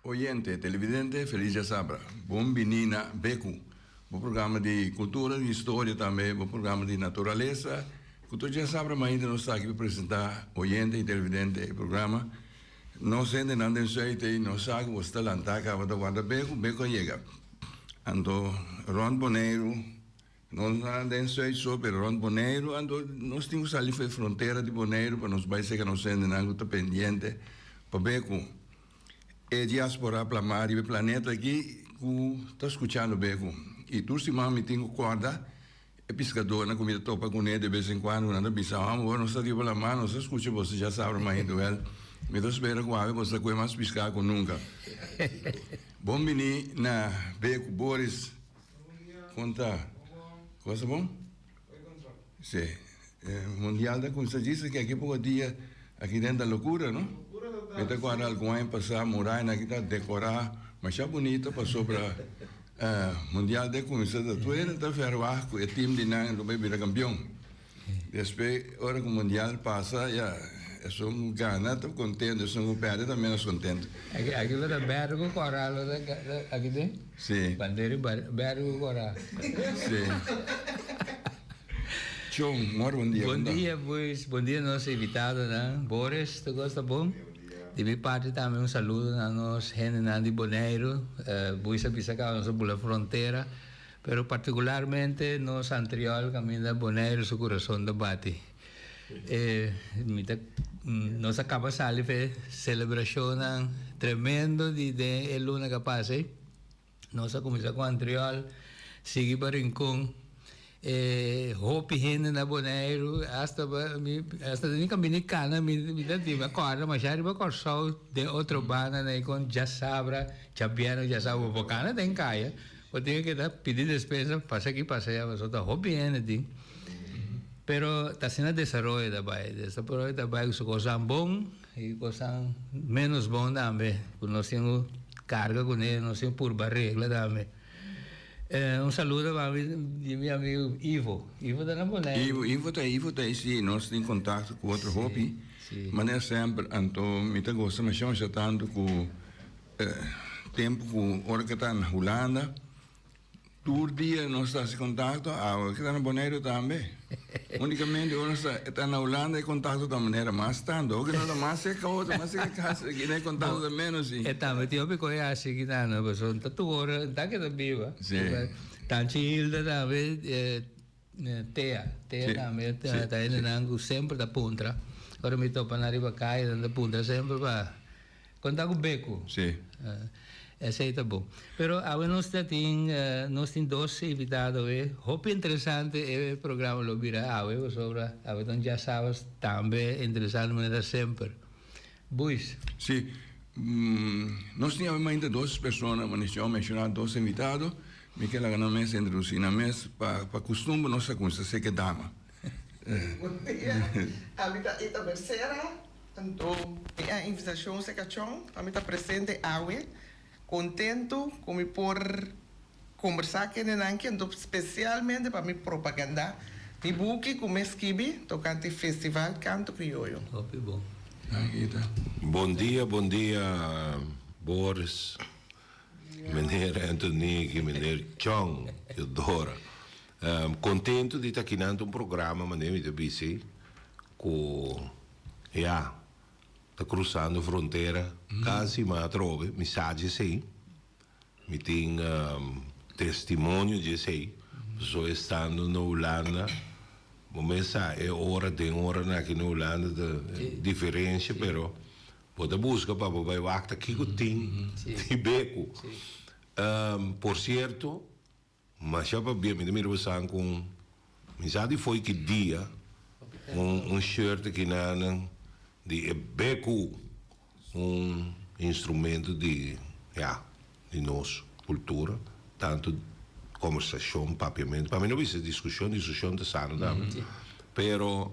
oyente, televidente, feliz dia sabra. Bom menina, Beku. Bom programa de cultura e história também, bom programa de natureza. Cultura dia sabra, mas ainda não está aqui para apresentar oyente e televidente o programa. Não sendo nada em jeito, não sabe, você está lá, está acaba de guardar Beku, Beku chega. Ando, Ron Boneiro, não anda em jeito só, mas Ron Boneiro, ando, nós temos ali a fronteira de Boneiro, para nós países que não sendo nada, está pendente, para Beku. E diaspora plamari, o planeta aqui, está escutando Beku. E tu se mami tem corda, é pescador na comida topa com ele de vez em quando, nada bisão, não está tipo lá mano, você escuta você já sabe mais do ele. Me dá espera com a você coi mais pescar com nunca. Bom menino na Beku Boris. Conta. Coisa bom? Sim. Mundial da como se diz que aqui pouco dia aqui dentro da loucura, não? Então agora alguém passar morar aqui tá decorar, mas já bonito passou para Mundial de começar tu era tá ferroar com o time de não do bebê campeão. Depois hora que o Mundial passa já eu sou gana, estou contente, eu sou perde também menos contente. Aqui vai bergo coral aqui dentro? Sim. Bandeira bergo coral. Sim. Tchau, bom dia. Bom dia, pois. Bom dia nosso invitado, né? Boris, tu gosta bom? De minha parte também um saludo a nós, gente de Boneiro, Buisa Pisacá, nossa bula fronteira, pero particularmente nós Antriol, caminho da Boneiro, seu coração da Bati. Nós acabamos de sair celebração tremendo de luna que passa. Nós começamos com Antriol, seguimos para Rincón. Hopi gente na Boneiro, hasta nem caminho cana, me dá tipo, agora, mas já arriba com sol de outro banda, né, com já sabra, já piano, já sabra, bocana tem caia, eu tenho que dar pedir despesa, passa aqui, passa aí, mas outra hopi gente tem. Pero está sendo desenvolvido também, com coisas bom e coisas menos bom também, nós temos carga com ele, nós temos por barreira também. Um saludo para meu amigo Ivo. Ivo da Boneiro. Ivo está aí, nós temos contato com outro hobby. Mas é sempre, então, me gosta, mas já tanto com tempo, com hora que está na Holanda. Todo dia nós estamos em contato, que está na Boneiro também. Unicamente, nós está na Holanda e contato da maneira mais tanto. O que não é mais é que outra, mas é que casa, que nem contato da menos. É também, tem uma coisa assim que está, não, pessoal, está tu hora, está que está viva. Sim. Tanto Hilda também, Tea também, está indo nango sempre da punta. Agora me topa na riba caia, da punta sempre para contar com o beco. Sim. Esse está bom. Pero agora nós temos dois invitados, muito interessante o programa lo vira sobre então já sabes também interessante maneira sempre. Buis. Sim. Nós tínhamos ainda duas pessoas, mas eu mencionar dois invitados, me quero ganhar mais introduzir na mesa para costume nossa coisa ser que dama. Bom dia. A minha ita terceira, então a invitação se cachou, a minha presente awe. Contento com me por conversar com ele, então especialmente para me propaganda de buque com Mesquibi, tocante festival Canto Criollo. Bom. Bom dia, Boris, meneer Anthony, meneer Chong, Eudora. Contento de estar aqui nando programa, maneiro de BC, com está cruzando a fronteira, quase me trove, mensagem sei, me tem testemunho de sei, estou estando na Holanda, mas é hora aqui na Holanda de diferença, pero pode buscar para vai acta que eu tenho de beco. Por certo, mas já para ver, me conversando com mensagem foi que dia shirt que na de beco, instrumento de nossa cultura, tanto conversação, papiamento. Para mim não existe discussão de sano, pero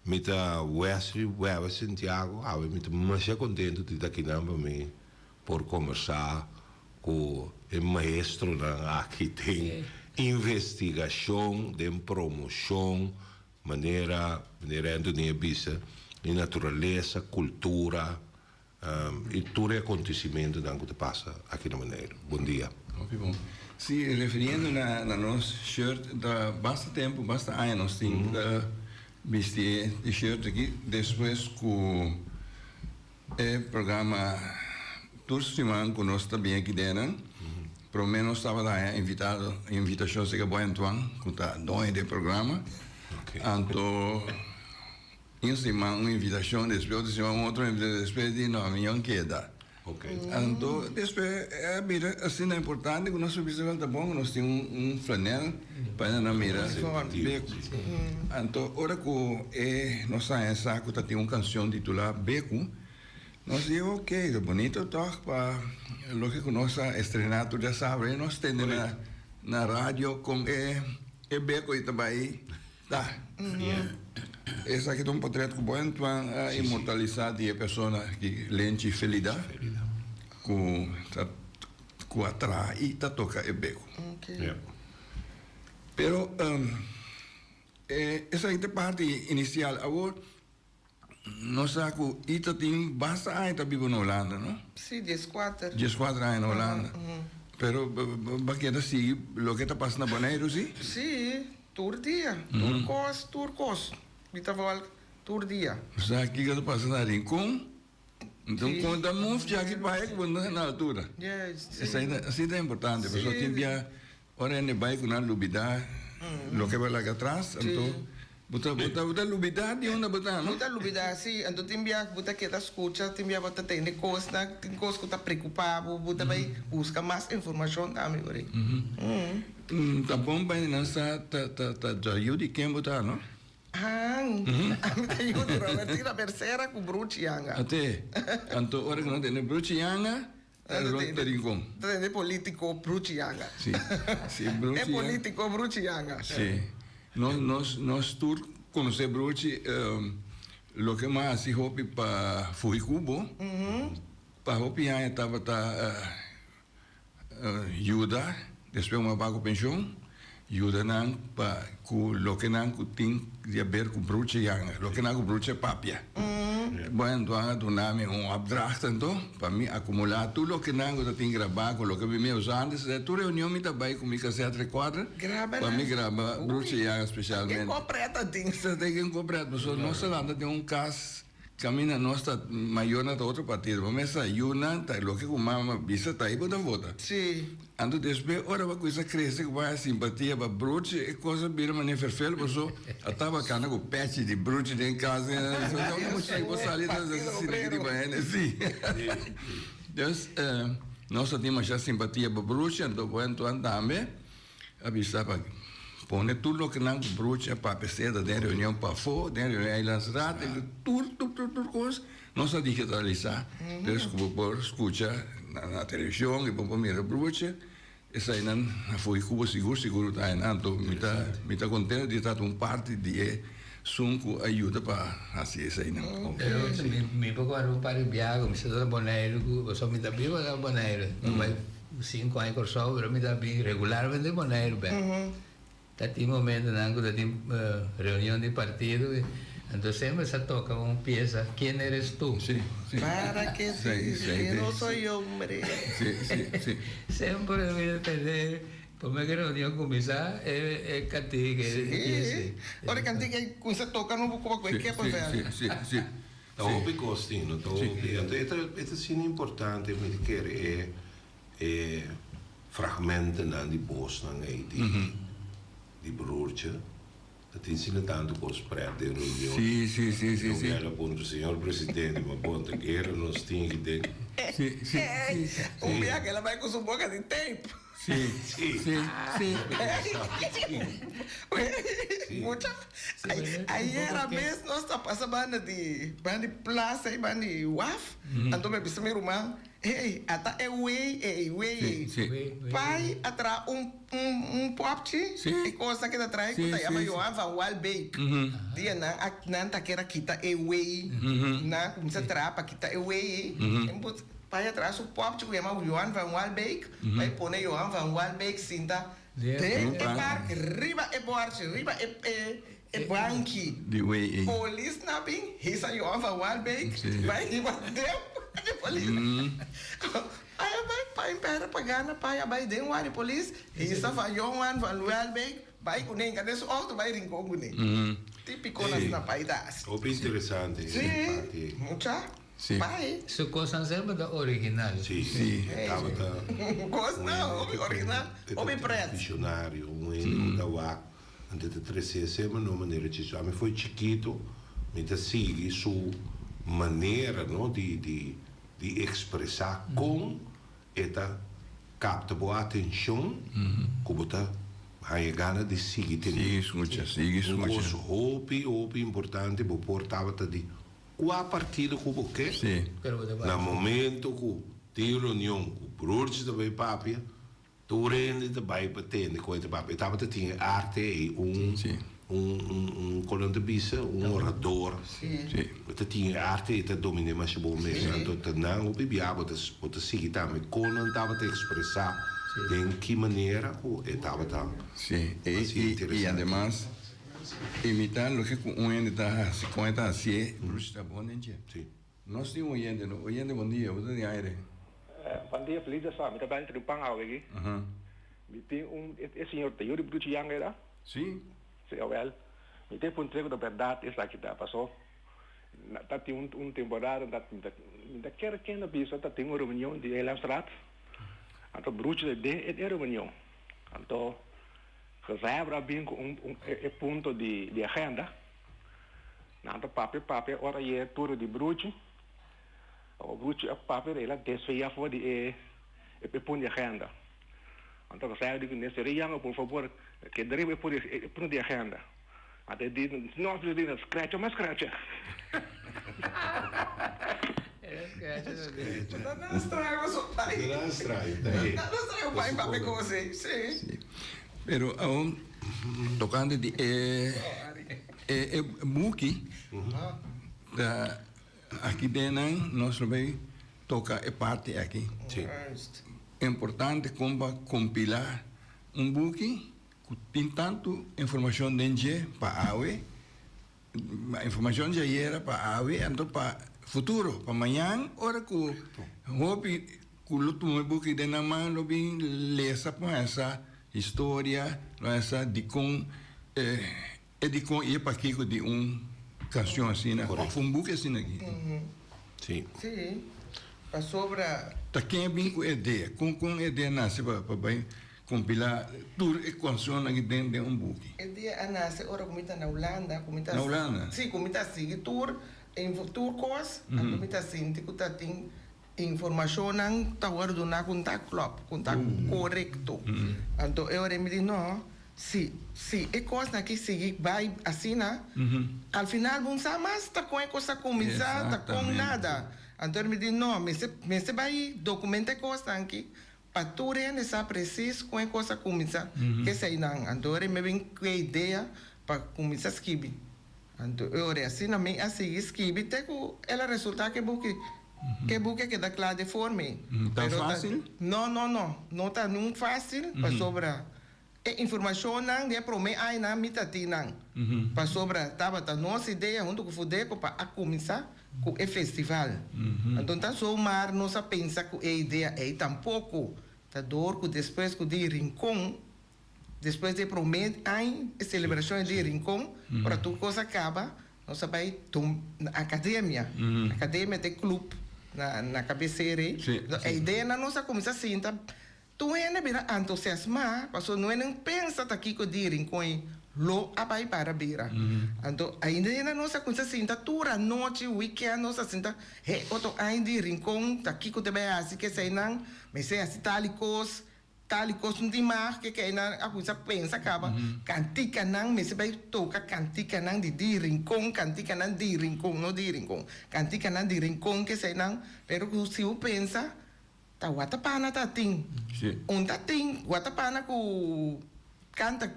me tá Wesley, Santiago, me tá mais contente de estar aqui para mim por conversar com o maestro aqui tem investigação, de promoção, maneira Antonia Bisa, de natureza, cultura, E todo acontecimento que passa aqui na Maneira. Bom dia. Ok, bom. Sim, referindo na nosso shirt, da basta tempo, basta anos, tem vestir de shirt aqui, depois com o programa Turciman, que nós também aqui dentro, pelo menos estava lá invitação se que boa Antoine, que está dono do programa, então em cima uma invitação, depois outra invitação, depois de não, não queda. Então, depois, mira, assim é importante que nós precisamos de bom, nós temos flanel para na mira. Então, ora que nós saímos que tem uma canção titulada Beco, nós dizemos, ok, é bonito toque para o que nós estrenado já sabe, nós temos na rádio com Beco e também, tá. Esse aqui é um portreto que pode imortalizar a pessoa que lente felicidade, que atrai e toca o beco. Pero, essa é a parte inicial. Agora, nós sabemos que Ita tem bastante tempo na Holanda, não? Sim, 14. 14 anos na Holanda. Pero, bakit si lo que está passando na Bonaire, sim? Sim, turdia. Turcos. Vita val turdia. Sa aqui que está passando na Rincon. Então, quando a move já que vai na altura. Yes. Essa assim é importante. A pessoa tem que ora ne vai com a lubida, lo que vai lá atrás, então Buta lubida di una buta, no? Buta lubida, sim. Então timbia buta que tá escuta, timbia buta tem coisa, tem coisa que tá preocupado, buta vai busca mais informação também, ori. Tá bom bem nessa tá ajuda quem buta, no? A mim ajuda Robertina Bercera com Brucianga. Até, então ora que não tem Brucianga, Rincon. Tem político Brucianga. Sim, sim, Brucianga. É político Brucianga. Sim. Nós todos conhecemos Bruci, o que mais se hopi para Fuicubo, para hopi aí estava ajuda, depois uma bago pensão, ajuda não para o que não tem a ver com Bruci Yanga, o que não com Bruci Papia. Bueno, tu nome opdracht então, para mim acumular tudo o que não tem gravar com o que me usando, tu reunião me também com minha cassete recorder, para mim gravar Bruce Young especialmente. Que completa tem. Você tem que comprar, mas nossa Holanda tem um caso caminha nossa maior na outro partido, mas essa Yuna, tá o que o mama bisa tá aí para votar. Sim. Ando depois, ora uma coisa cresce que vai a simpatia para Bruce, e coisa vira uma neferfel, mas eu estava cana com pet de Bruce em casa, então não sei, vou sair das cidades de Bahia, sim. Então, nós temos já simpatia para Bruce, então vou também avisar para pone tudo que não Bruce para PC da reunião para fora, da reunião aí lançar, tudo coisa, nós digitalizar, então por escutar na televisão e por mirar Bruce. Essa aí não foi Cuba seguro tá aí, então me tá contente de estar parte de sunco ajuda para assim essa aí não. Pero mi poco era un par de viajes, mi stato da Bonaire, so mi da vivo da Bonaire, ma 5 anni corso, però mi da regolarmente Bonaire, beh. Tati momento nango da reunião de partido, então sempre se toca uma pieza, quem eres tu? Sim, sim. Para que sim, não sou eu, hombre. Sim. Sempre me entender, por me que reunião começar é cantiga, Sim. Olha cantiga quando você toca não vou como que para ver. Sim. Tá hobby costino, tá hobby. Então, é sim importante, me quer fragmenten na die bos na die broertje. Dat ensina tanto com os prédios de reunião. Sim. Não era ponto, senhor presidente, mas ponto que era nós tínhamos que ter. Sim. O viagem ela vai com sua boca de tempo. Sim. Mucha. Aí era mesmo nós tá passando banda de praça e banda de WAF. Então me pensei meu irmão, ei, até way. Pai atrás pop e coisa que atrás que tá chama Johan van Walbeek. Dia na tá que era kita way. Na como se trapa kita way. Pai atrás o pop que chama Johan van Walbeek. Pai põe Johan van Walbeek cinta. Tem parque, riba é boarche, riba é banqui. De way. Police napping, hisa Johan van Walbeek. Vai riba deu. police. Aí vai para pagana, pai, vai de um ar police. E isso vai um van luar bem, vai com nem cadê o auto vai rincon com nem. Típico na paidade. Ook interessante. Sim, mucha. Sim. Pai. Su cosa sempre da original. Sim, Sim. estava Gosto não, original, homem preto. Missionário, da UAC. Antes de crescer, sempre uma maneira de ser. Mas foi chiquito, mas sigue sua maneira, não, de expressar com esta capta boa atenção, como está a gana de seguir. Sigue escucha, sigue escucha. Hope importante, por portava de qual partido que você quer. Sim. No momento que tem reunião com o broertje daarbij papi, tu rende daarbij patente com o papi. Estava tinha arte e coluna de bisa, orador. Sim. Tu tinha arte e tu domina mais bom mesmo. Então tu não o bibia, você seguir também. Coluna estava te expressar de que maneira o estava tam. Sim. E además imitar lo que um ente está se conta assim, Bruce está bom, né? Sim. Nós temos um oyente bom dia, você tem aire. Bom dia, feliz de saber, também tem pão aqui. Me tem esse senhor tem o Bruce Yang era? Sim. Sim, well. Me tem um treco da verdade essa aqui tá passou. Tá tem temporada da quer na pista, tá tem uma reunião de Elastrat. Então Bruce de reunião. Então reserva bem ponto de agenda. Nada papel, ora é tudo de Bruce. O Bruce a papel ela desfia fora de ponto de agenda. Então saya digo nesse reunião, por favor, que deve por ponto de agenda. Até diz não precisa scratch, mas scratch. Não estraga o seu pai. Não estraga, Não estraga o pai para com você. Sim. Pero aún tocando de buki da aqui dentro nós também toca parte aqui. Sim. É importante como compilar buki que tem tanto informação dentro para hoje, a informação já era para hoje, então para futuro, para amanhã, hora que hope que o luto buki de na mão lo bem lesa com essa história, essa de com e para aqui de canção assim, né? Buki assim aqui. Sim. Sim. Para sobra. Tá quem é bem com ideia, com ideia nasce para bem compilar tudo e canção aqui dentro de buki. Ideia nasce ora comita na Holanda, comita. Na Holanda? Sim, comita sigue tour em turcos, comita sinti que tá tem informação não tá guardo na contato correto. Então eu me digo não, se é coisa que sigue vai assim, al final vamos mais tá com coisa começar, tá com nada. Então me diz não, me se vai documentar coisa aqui para tu nessa preciso com coisa começar que sei não. Então me vem com a ideia para começar a escrever. Então eu assim na minha assim escrever até que ela resulta que que dá claro de forma. Tá fácil? Não tá não fácil para sobra informação não de prome ai na mitati não. Para sobra tava tá nossa ideia junto com fudeco para começar com o festival. Então tá só mar nossa pensa que a ideia é tampouco tá dor que depois que de rincão depois de promete a celebração de rincão para tudo coisa acaba nossa vai na academia tem clube na cabeceira. A ideia na nossa começa assim tá tu ainda vira entusiasmar porque não é pensa tá aqui que de rincão lo abai para beira. Então ainda na nossa coisa assim tá toda noite weekend nossa assim tá outro ainda rincão tá aqui que te vai assim que sei não mas sei assim tal e coisa de mar que ainda a coisa pensa acaba cantica não mas vai tocar cantica não de rincão cantica não de rincão não de rincão cantica não de rincão que sei não pero se eu pensa tá Watapana tá tem tá tem Watapana com canta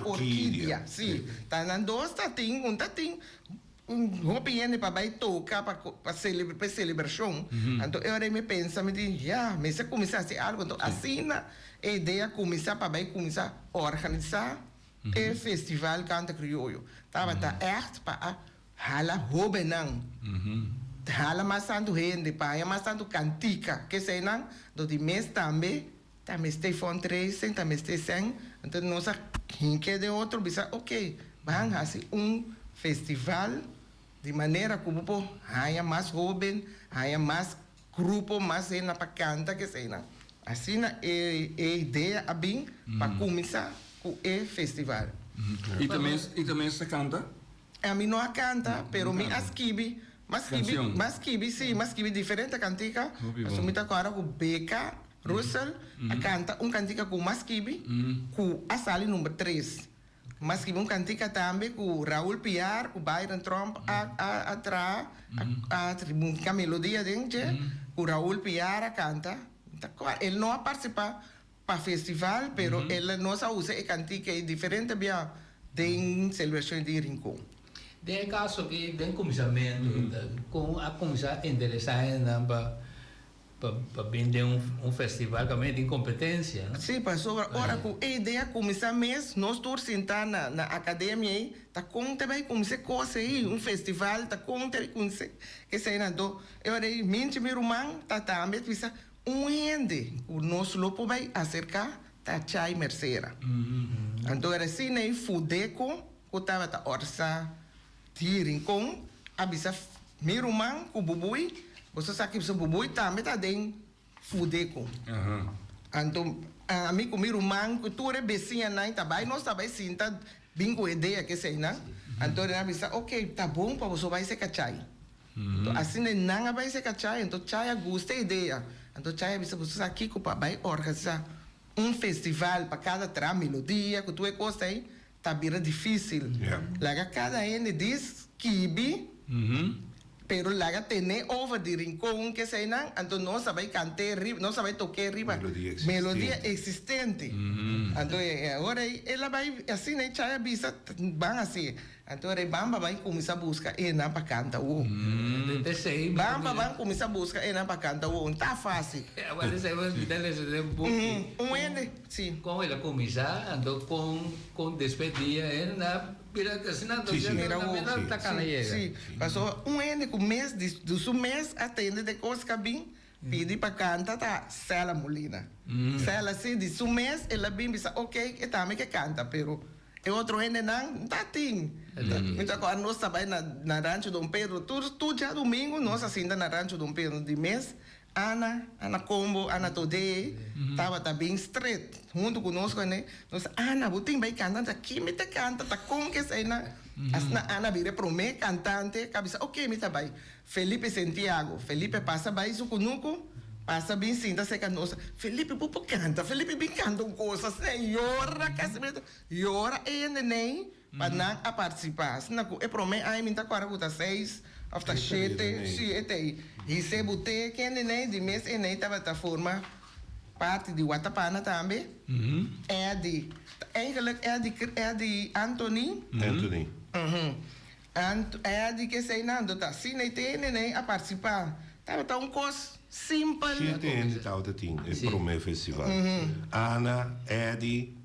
orquídea sim tá na dois tá tem tá tem hopiene para vai tocar para celebração. Então eu me pensa me diz mas se começar a fazer algo então assim a ideia começar para vai começar a organizar o festival canta crioulo tava tá echt para hala hobenang hala mais tanto rende, paia mais tanto cantica, que sei não, do de mês também está fundraising, também está sem, então nós quem quer de outro, bisa, ok, vamos fazer festival de maneira como haya mais jovem, haya mais grupo, mais na para cantar, que sei não. Assim é ideia bem para começar com o festival. E também se canta? A mim não canta, pero me escrevi, mas escrevi diferente cantica. Mas me agora com Beca, Russell, a canta cantica com Masquibi, com a sala número 3. Masquibi cantica também com Raul Piar, com Byron Trump atrás, a melodia dentro, com Raul Piar canta. Ele não participa para festival, pero ele não usa a cantica diferente bem de celebração de Rincón. De caso que den começamento, com a começar a interessar para vender festival que tem competência. Sim, passou agora com a ideia começar mês, nós todos sentar na academia aí, tá com também começar coisa aí, festival, tá com também começar que sei não, eu aí mente meu irmão, tá também precisa ende, o nosso lopo vai acercar tá chai merceira. Então era assim nem fudeco, que tava tá orça tiring com abisa meu irmão com bubui, você sabe que o bubui também tá dentro fudeco. Então a mim com meu irmão que tu é becinha não tá bem, nós tá bem sim tá bem com ideia que sei não. Então ele avisa, ok, tá bom para você vai ser cachai. Então assim não vai ser cachai, então chai gosta ideia. Então, você aqui que vai organizar festival para cada melodia, que tu é coisa aí, tá bem difícil. Lá cada ano diz que pero lá tem over de rincón que sei não, então nós vai cantar, nós vai tocar riba melodia existente. Então agora ela vai assim nem chaya bisa van assim. Então aí Bamba vai começar a buscar ena para cantar o. Bamba vai começar a buscar ena para cantar o, não tá fácil. Agora você vai me dar esse tempo. Ene, sim. Com ela começar, então com despedir, ela vira assinando, tá canaiega. Sim, passou ene com mês do seu mês atende de coisa que bem pedi para cantar tá Sela Molina. Sela assim de seu mês ela bem bisa, ok, é também que canta, pero e outro ene não tá tem. Então agora nós também na Rancho Dom Pedro, tudo já domingo nós assim na Rancho Dom Pedro de mês. Ana Combo, Ana Tode, estava bem straight, junto conosco, né? Nós, Ana, você vai cantar, aqui me te canta, tá como que sei, né? Ana vira para mim, cantante, cabeça, ok, me tá bem. Felipe Santiago, Felipe passa bem isso conosco, passa bem sim, tá seca nossa. Felipe, pupo canta, Felipe bem canta coisa, senhora, casamento, e ora é neném, para não participar. É para mim, aí me tá 46. After 7, sim, até aí. E se bote que nem de mês e nem estava da forma parte de Watapana também. É de eigenlijk é de Anthony. É de que sei não, tá sim nem tem nem a participar. Tava um coisa simples. Sim, tem de tal tem, é para o meu festival. Ana, Eddie,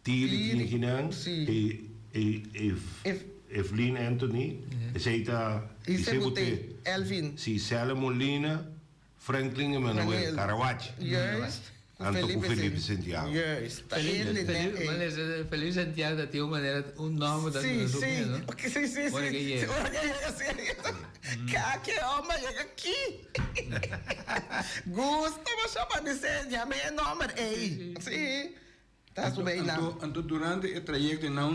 Tiri, Kinang, Evelyn Anthony, aceita Isebute, Elvin. Si Sela Molina, Franklin Emanuel Carawach. Yes. Com Felipe Santiago. Yes. Felipe Santiago tinha um nome da sim. Sim. Que homem chega aqui. Gusto, mas chama de ser, já me nome aí. Sim. Tá bem não. Então durante o trajeto não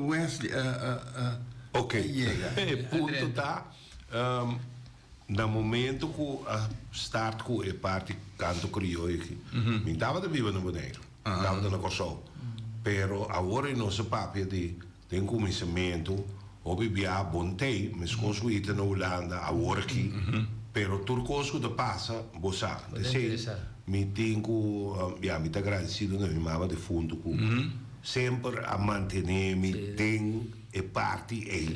Wesley ok. Ponto tá no momento que start com a parte canto crioulo aqui. Me tava de viva no Boneiro. Tava na Corsol. Pero agora no se papel de tem começamento Obi via bontei, mas construída na Holanda agora aqui. Pero turcosco de passa, bossa. Me tenho, me tá agradecido na minha mama de fundo sempre a manter me tem e parte aí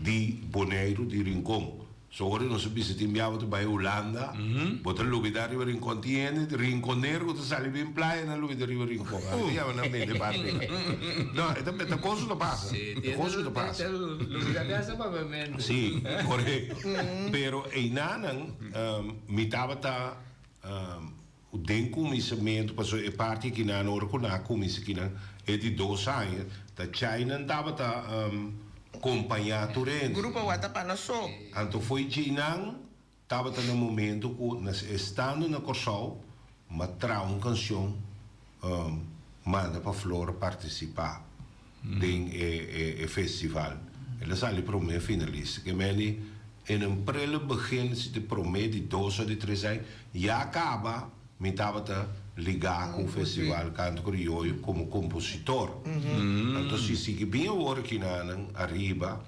de Boneiro de Rincón. So ora non si bisa timbiamo bei Olanda, bota lubi da arriva in continente, rinconero, tu sali ben playa na lubi da arriva rincon. Ja, na mente parte. No, è cosa da passa. Cosa da passa. Sì, corretto. Pero e nanan mi tabata o den comissamento, passo e parte che nan ora con a comissina e di 2 anni, da China tabata acompanhado rende. Grupo Wata Panaso. Anto foi Jinang, estava no momento que estando na Corsol, mas tra uma canção manda para Flora participar do festival. Ela sali para o meu finalista, que ele em um prele begin se promete de 2 ou de 3 anos, e acaba, me estava ligar com o festival Canto Crioulo como compositor. Então, se bem agora que arriba,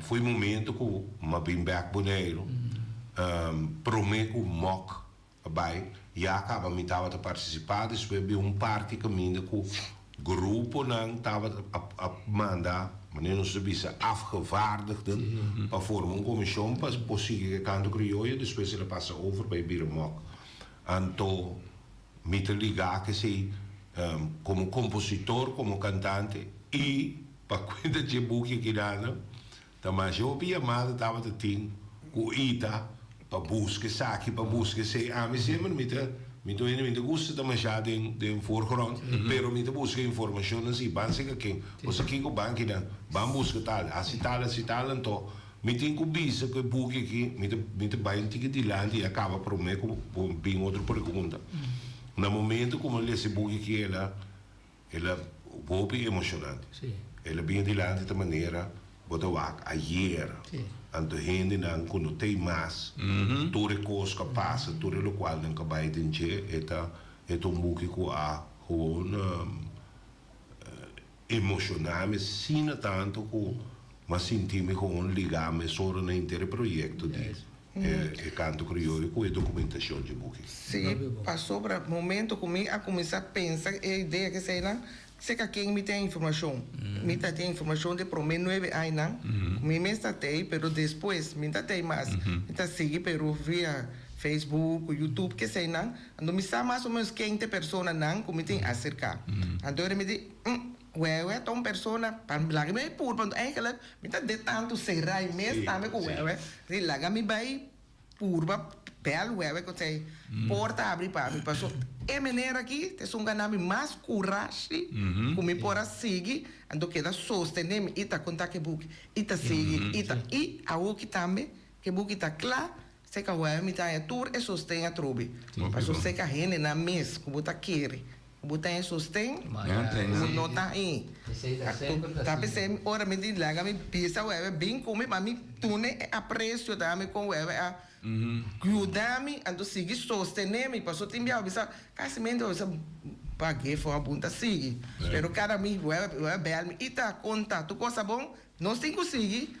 foi um momento que o Mabimbeck Boneiro promete o mock vai e acaba me estava a participar, depois de parte que o grupo não estava a mandar, mas não sabia afgevaardigden para formar uma comissão para conseguir Canto Crioulo, depois ele passa over bij Biremok. Então, me te ligar que sei como compositor, como cantante e para cuidar de buque que dá, também eu via mais estava de ting com ita para buscar saque para buscar sei me sempre me gusta também já de voorgrond, pero me te busca informação assim, básica que você aqui com banco não, vamos buscar tal, então me tem que bisa que buque aqui, me te vai ticket de lá e acaba por mim com bem outra pergunta. No momento como ele se bugue que ela é emocionante. Sim. Ela bem de lá de maneira bota ayer. Anto gente não quando tem mais, toda coisa que passa, tudo o qual não acaba de entender, é um bugue que a emocionar-me sim tanto que mas sentir-me com ligar-me sobre o inteiro projeto de Canto Crioulo com a documentação de buque. Sim, passou para o momento que a começar a pensar, a ideia que sei lá, se que quem me tem informação, me tem informação de por menos 9 anos, me está tem, pero depois me tem mais, me está seguir pero via Facebook, YouTube, que sei não, então me sabe mais ou menos 15 pessoas não, que me tem acercar. Então ele me diz, wewe tong persona pan lagi me pur pan eigenlijk minta de tanto serai mes tame ko wewe ri laga mi bai purba pel wewe ko sei porta abri pa mi passo e maneira aqui te sunga nami mais coragem como pora seguir ando queda sostener ita conta que book ita seguir ita e a o que também que book ita claro se ka wewe mi ta tour e sostém a trobe passo se ka rene na mes como ta querer botar em sustém, não está aí. Tá pensando, ora me diz lá, me pisa o bem como mas me tune aprecio dame com o cuidar-me, ando seguir sostener me passou tem bial, bisa casamento essa paguei foi a bunta sigue. Pero cara me o bel me ita conta, tu coisa bom, não tem conseguir,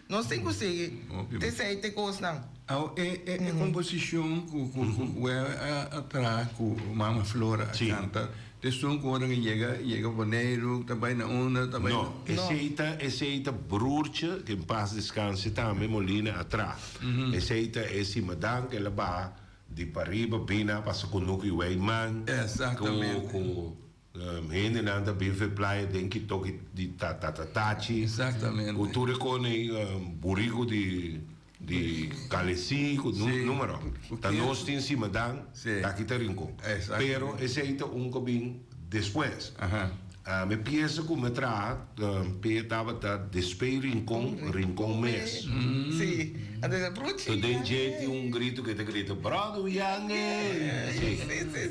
Te sei te coisa não. É composição com atrás com Mama Flora canta. Desde quando chega Boneiro, também na onda, também. Não, esse broertje, que em paz descanse, também Molina atrás. Esse madame que ela vai de Pariba, Bina, passa com o que o man. Exatamente. Com gente nada bem playa, tem que toque de tatatachi. Exatamente. Com tudo com burigo de Caleci, com número. Tá nós tem cima dan, tá aqui tá rinco. Pero esse aí tá bem depois. Me pensa que me traz, estava tá despeir rincon mês. Sim, até brutinho. Tem gente grito que te grita, brother, Yang.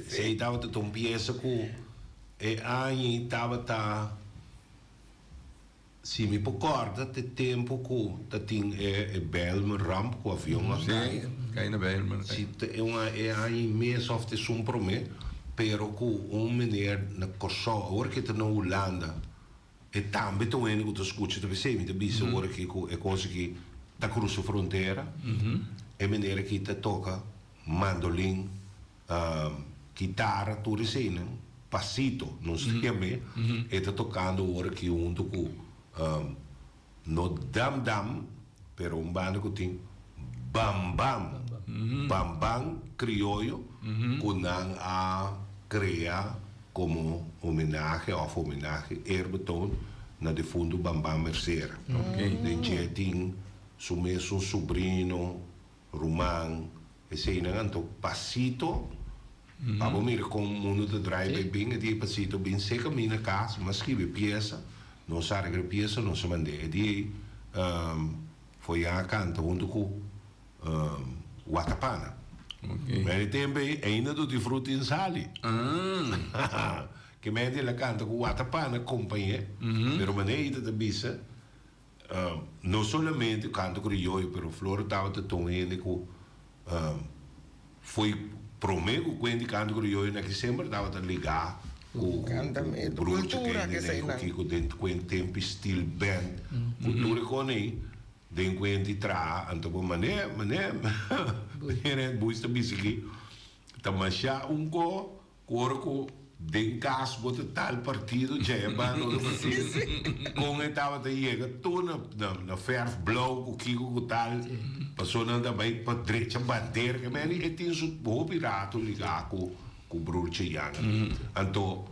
Sim. Estava tá pensa que aí estava se me recorda de tempo que tinha Belmer ramp com o avião sim, cai na Belmer. Se é aí mês of de promê, pero com meneer na Kosovo, agora que está na Holanda, e também estou indo que escuta, tu percebe, tu bisa agora que é coisa que está cruzando a fronteira, é meneer que está toca mandolim, guitarra, tudo assim, passito, não sei a mim, e está tocando agora que junto com no dam, pero banda que tem Bambam. Bambam criollo, kunang a crea como homenagem eerbetoon naar de fundo Bambam Mercera. De jeting, su mesmo sobrinho, Roman, esse nanto passito, Pabo mira com mundo de drive bem, e passito bem seca mina casa, mas que pieza, não sabe que pieza, não se mande, e foi a canta junto com Watapana. Mas também ainda do disfrute em sali. Que me la canta com Watapana companhia, pero maneira de bisa, não somente canto crioulo, pero flor estava de tongue com foi promego quando canto crioulo na que sempre estava a ligar o bruxo que com dentro com tempo steel band, cultura com aí. Den kwenti tra anto mané era buista bisiki tamasha unko corco den cas bota tal partido já bano com estava de chega tu na verf blauw o kiko com tal passou nada bem para direita bandeira que meni e tem su bo pirato ligar com bruxo yang anto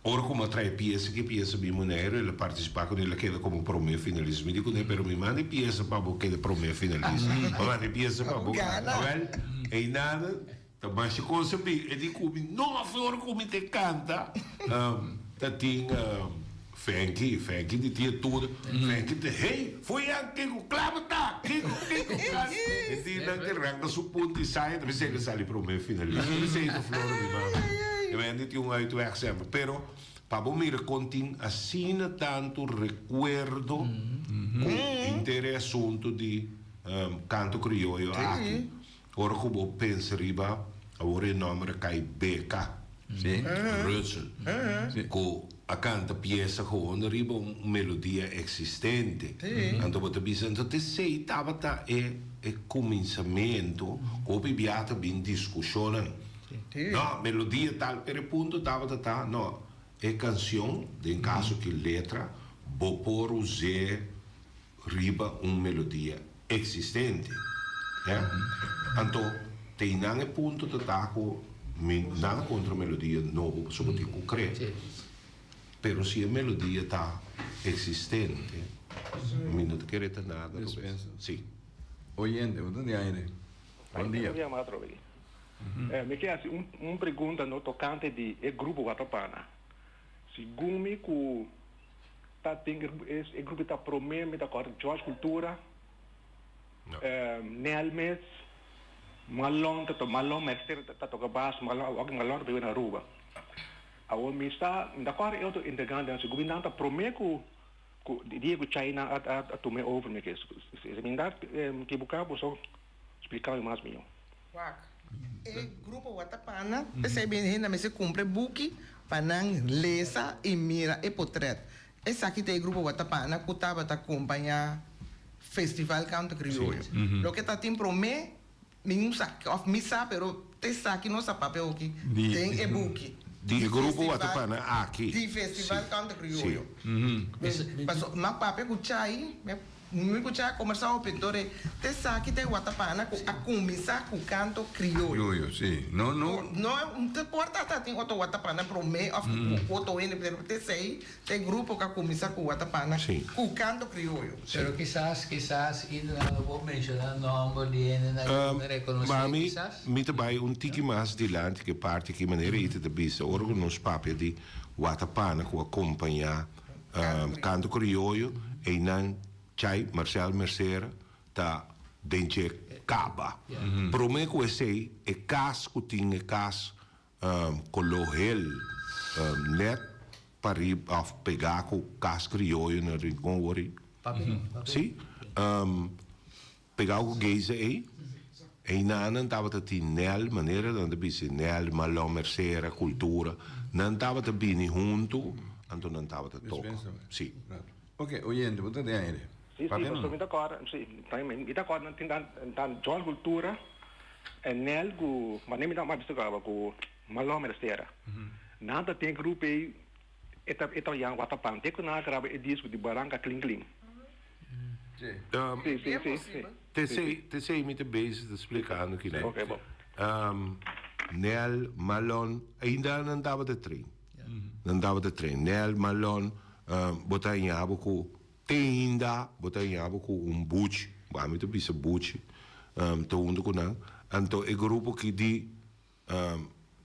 ora como atrai pieza que pieza bem maneiro ele participar com ele queda como promê finalista me digo né pero me manda pieza para boque de promê finalista manda pieza para boque well e nada também se concebi e digo não ora como te canta tá tinha Frankie de tia tudo Frankie de hey foi aqui com clava tá que e diz não que arranca su ponto e sai deve ser que sai promê finalista deve ser do flor de mano eu ainda tinha uitweg sempre, pero para mira continha assim tanto recuerdo com interessunto de canto crioulo aqui. Ora como pensa riba, agora o nome cai Beca, Russell, com a canta pieza com riba uma melodia existente. Então você pensa, então te sei tava é começamento, o bibiata bem discussão. No, melodia tal, per punto tava no, é canção, em caso que letra, vou por usar riba melodia existente. Então, tem nada ponto de taco, nada contra melodia novo, só que eu creio. Pero se a melodia está existente, não te quer nada. Sim. Oyente, onde é? Bom dia. Me quer uma pergunta no tocante de grupo Watapana. Segundo me que tá tem esse grupo está promeme da cor Jorge Cultura, Nelmes, Malon Mercer tá toca baixo, Malon bem na rua. A o me está da cor eu tô integrando esse grupo não tá promeme que Diego China a tomar over me que se me dá que buscar posso explicar mais melhor. E grupo Watapana, percebe ainda me se cumpre buki, panang lesa e mira e portret. Esse aqui tem grupo Watapana que estava a acompanhar festival canto crioulo. Lo que está tem promê, nenhum sabe, of me sabe, pero te sabe não sabe papel aqui. Tem e buki. De grupo Watapana aqui. De festival canto crioulo. Mas papel que chai, não escutar conversar com o pintor, te sabe que tem Watapana a começar com canto crioulo. Sim. Não te porta tem outro Watapana pro me of outro ene, pero te sei, tem grupo que começa com Watapana com canto crioulo. Pero quizás ainda não vou mencionar o nome de ene na reconhecer. Mami, me também tiki mais dilante que parte que maneira ita de bisa, ora nos papel de Watapana que acompanhar canto crioulo e não Chai, Marcel Mercera, tá dentro caba. Pro me que sei, é cas que tinha cas colohel net para ir a pegar com cas crioulo na rincão ori. Sim, pegar o geise aí. E não tava a ter nel maneira de bisi nel Malon Mercera cultura, não tava a bini junto, então não tava a tocar. Sim. Ok, oyente, você tem aí. Sim, mas me acorda, me acorda tem dan Jorge Cultura, nel go, mas nem me dá mais bisogava go Malon Mercera. Nada tem grupo aí eta yang Watapana, tem que na grava e disco de Barranca Kling Kling. Sim, sim, É sim. possível. Te sei muito bezig te explicando que né. Ok, bom. Nel Malon ainda não dava de trem. Não dava de trem. Nel Malon botar em abo com ainda botar em abo com buche, vamos te bisa buche. To undo com não. Então o grupo que de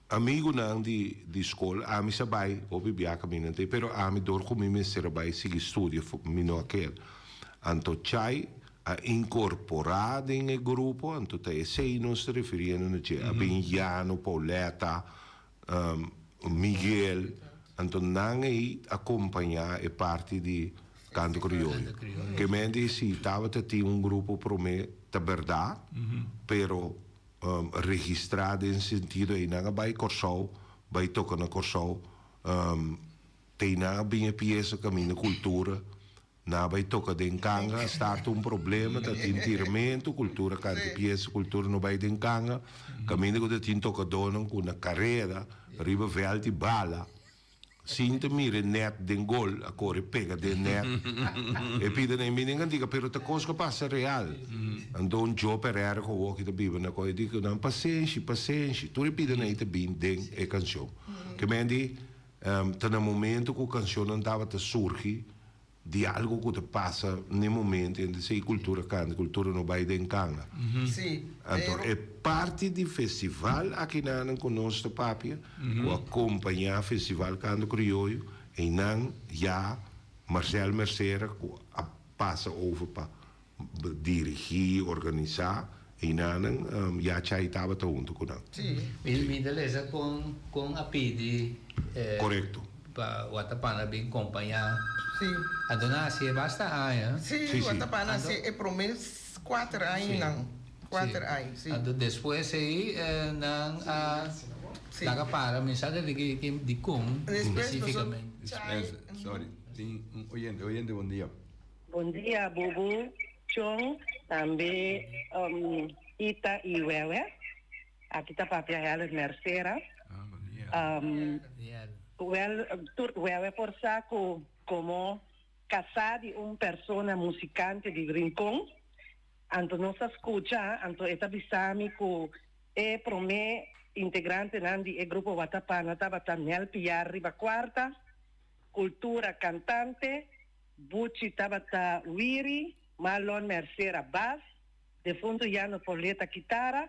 amigo não de escola, a mim sabai, ouvi bem caminhante, pero a mim dor comigo me serbai seguir estudo, mino aquele. Então chai a incorporado em grupo, então te sei nos referindo a Benjano, Pauleta, Miguel, então não aí acompanhar a parte de canto crioulo. Que me disse estava te grupo para mim, de verdade, pero registrado em sentido aí não vai corsol, vai tocar na corsol, tem não bem peça caminho cultura. Na vai toca de encanga, starta problema, da tintiramento, cultura, canta pieza, cultura não vai de encanga, caminho que tem toca dono com uma carreira, riba vel de bala, sinta mire net de gol, a corre pega de net, e pide nem me ninguém diga, pero te coisa passa real, andou Joe Pereira com o que te biba na coisa, digo, não, paciência, tu repide nem te bem de a canção, que me di, tá no momento que a canção não estava a surgir, de algo que te passa no momento em que a cultura canta, a cultura não vai de encanga. Sim. Então, é parte do festival aqui na conosco, papia, que acompanha o festival Canto Crioulo, e não já Marcel Merceira, que passa over para dirigir, organizar, e não já estava junto com nós. Sim. Me interessa com a PID. Correto. Para o Atapana bem acompanhar. Sim. A dona se basta aí, Sim, o Atapana é para mim 4 anos, não. 4 anos, sim. Então depois aí não dá para mensagem de como especificamente. Sorry. Tem oyente, bom dia. Bom dia, Bubu, Chong, também Ita e Wewe. Aqui está Papia Real Merceira. Bom dia. Wewe por saco como casar de persona musicante de Rincón. Anto nos escucha, anto esta bisami que pro me integrante nandi e grupo Watapana taba Daniel Piar riba quarta, cultura cantante, Bucci taba ta Wiri, Malon Mercera bass, de fundo Jano Poleta guitarra,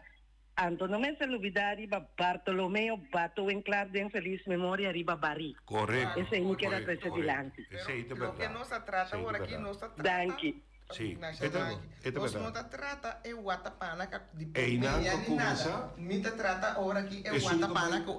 anto não me se olvidar riba Bartolomeo Bato Enclar de feliz memória riba Bari. Correto. Esse aí que era precedilante. Lo que nos trata agora aqui, nos trata. Danke. Sim, Nós é verdade. não trata é o Watapana que É inanca começa. Me trata agora aqui é o Isso Watapana que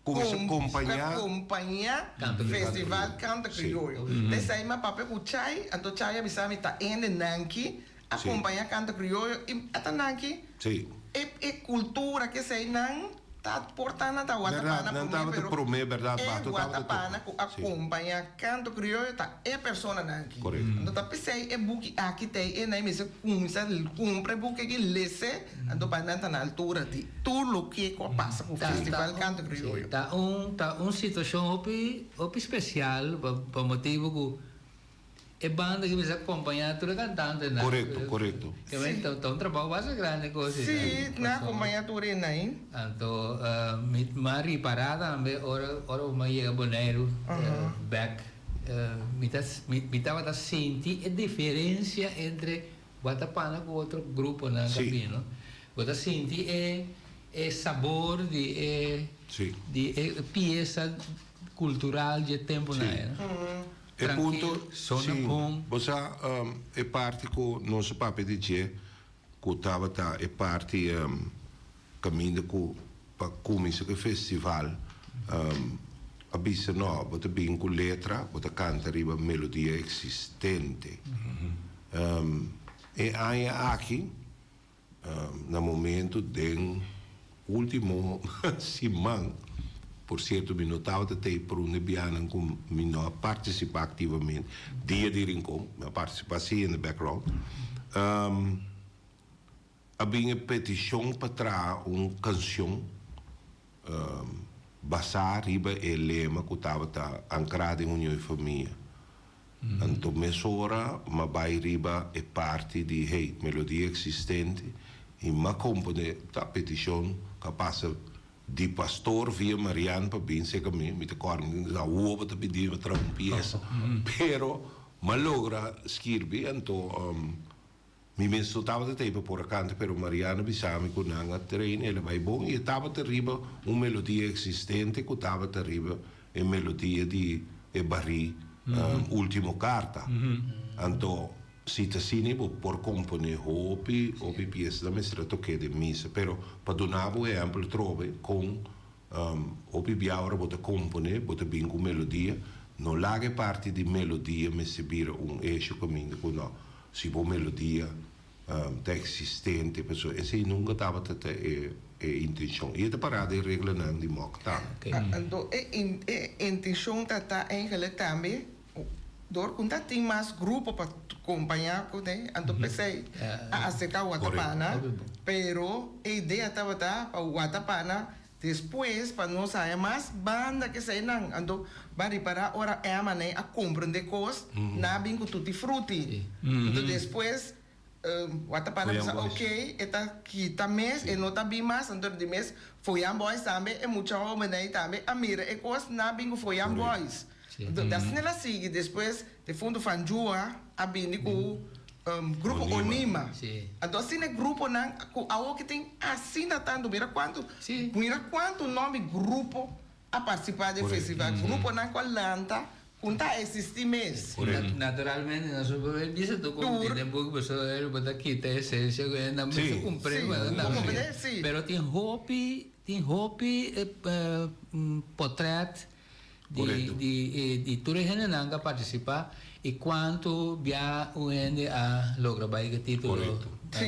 acompanha festival Canto Crioulo. Dessa aí meu papel com Chai, então Chai avisa me tá indo nanki acompanha Canto Crioulo e até nanki. Sim. É cultura que sei não tá portando da Watapana não estava de prometer, verdade, é Watapana que acompanha Canto Crioulo tá é persona nanki. Correto. Então tá pensei é book aqui tem é nem mesmo cumpre book que lesse então para não tá na altura de tudo que passa com o festival Canto Crioulo. Tá situação opi especial para motivo que é banda que me acompanha toda cantante, né? Correto. Que vem um trabalho bastante grande coisa. Sim, na acompanha tudo aí. Então, mari parada, ora uma chega boneiro back. Me tava senti a diferença entre Watapana com outro grupo na cabine. Você senti é sabor de peça cultural de tempo na E punto, sim, você é parte que o nosso papel de dia, que estava é parte caminho para começar o festival, a bisa não, você bem com letra, você canta riba melodia existente. E aí aqui, no momento do último semana, por certo, me notava até por um nebiano com me participar ativamente. Dia de Rincón, minha participação no background. Havia petição para trazer uma canção basada riba o lema que estava ancrado em União e Família. Anto mesora, ma vai riba e parti di hey, melodia existente, in ma compone ta petition capaz di pastor via Marian pa bin se kami mit corn da uova ta pedi tra un pieza. Pero ma logra skirbi anto mi messo tava da tempo por accanto pero Mariana bisami con anga terreno e vai bon e tava terriba un melodia existente co tava terriba e melodia di e barri ultimo carta. Anto citacini por componer hopi pièce da mestra toque de missa pero pa donavo esempio trove con hopi biaura bota compone bota bingo melodia non lage parti di melodia me sebira un esce cammino con no si bo melodia te existente perso e se nunca tava te intention e te parade regla nan di mokta Ando intention tata eigenlijk também door kunta ting mas grupo para acompanhar com né ando pensei a acercar o Watapana pero a ideia estava para o Watapana depois para nós sair mais banda que sai não ando bari para ora é a maneira a compreender coisas na bingo tutti frutti então depois Watapana pensa ok eta kita mês e não tá bem mais então de mês foi a boys também e muita homem aí também a mira e coisas na bingo foi a boys da snella sigue depois de fundo fanjua abini com grupo Onima. Então assim é grupo não a que tem assim tanto mira quanto nome grupo a participar do festival grupo não com lanta kunta existe mesmo. Naturalmente nós vamos dizer tu como tem pouco pessoa ele bota aqui tem essência que não se cumpre pero tem hopi portrait di tutte gente nanga partecipa e quanto via uende a logra vai che titolo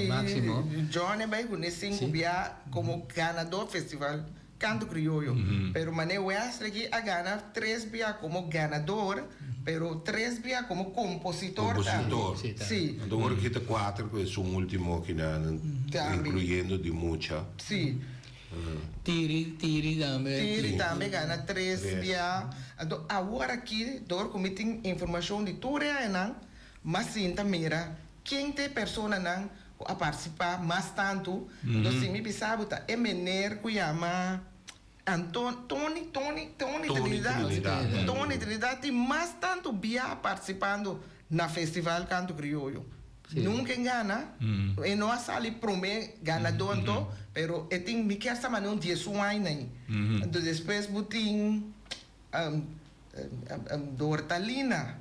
máximo John vai con 5 via como ganador festival canto criollo pero mané Wesley aqui a gana 3 via como ganador pero 3 via como compositor sí agora que tá 4 que é o último que incluyendo de mucha Tiri também ganha 3 via. Então, agora aqui, dor comitem informação de tudo não, mas sim mira quem tem pessoa não a participar mais tanto. Então, se me pensava é menor que chama Tony Trinidad tem mais tanto via participando na festival Canto Criollo. Nunca engana, e não sali prome ganador então, pero e tem me quer saber não dia suai então depois butim Tortalina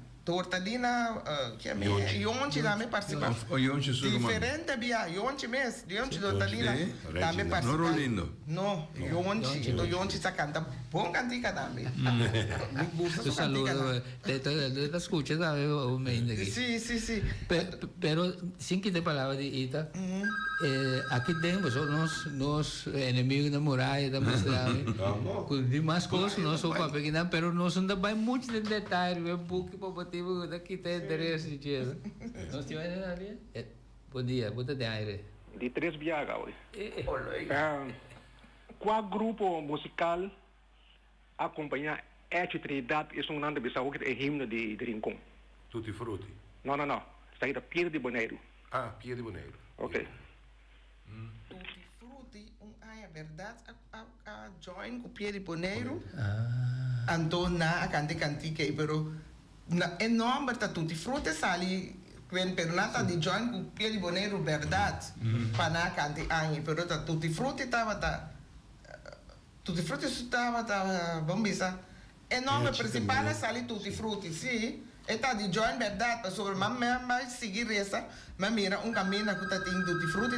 que é Yonchi também participa diferente via Yonchi mes Yonchi Tortalina também participa não lindo não Yonchi sa canta bom cantica também me gusta tu saludo te escuchas o me aqui sí pero sin que te palavra de Ita aqui temos nós inimigos da muralha da mostrada com demais coisas nós somos para pequena pero nós ainda vai muito de detalhe é pouco para daqui tem interesse de nós tivemos ali bom dia boa tarde de 3 viaga hoje qual grupo musical acompanha esta Trinidad é um nome bissau que é himno de Rincon Tutti Frutti não saída Pier de Boneiro Pier de Boneiro ok Tutti Frutti é verdade a join com Pier de Boneiro então a cantica pero é nome da Tutti Frutti sali quando pernata di join com Pier de Boneiro verdade para na cante anni pero da Tutti Frutti estava vamos ver é nome principal sali Tutti Frutti sim está de join verdade para sobre mas seguir essa mas mira caminho que está tem Tutti Frutti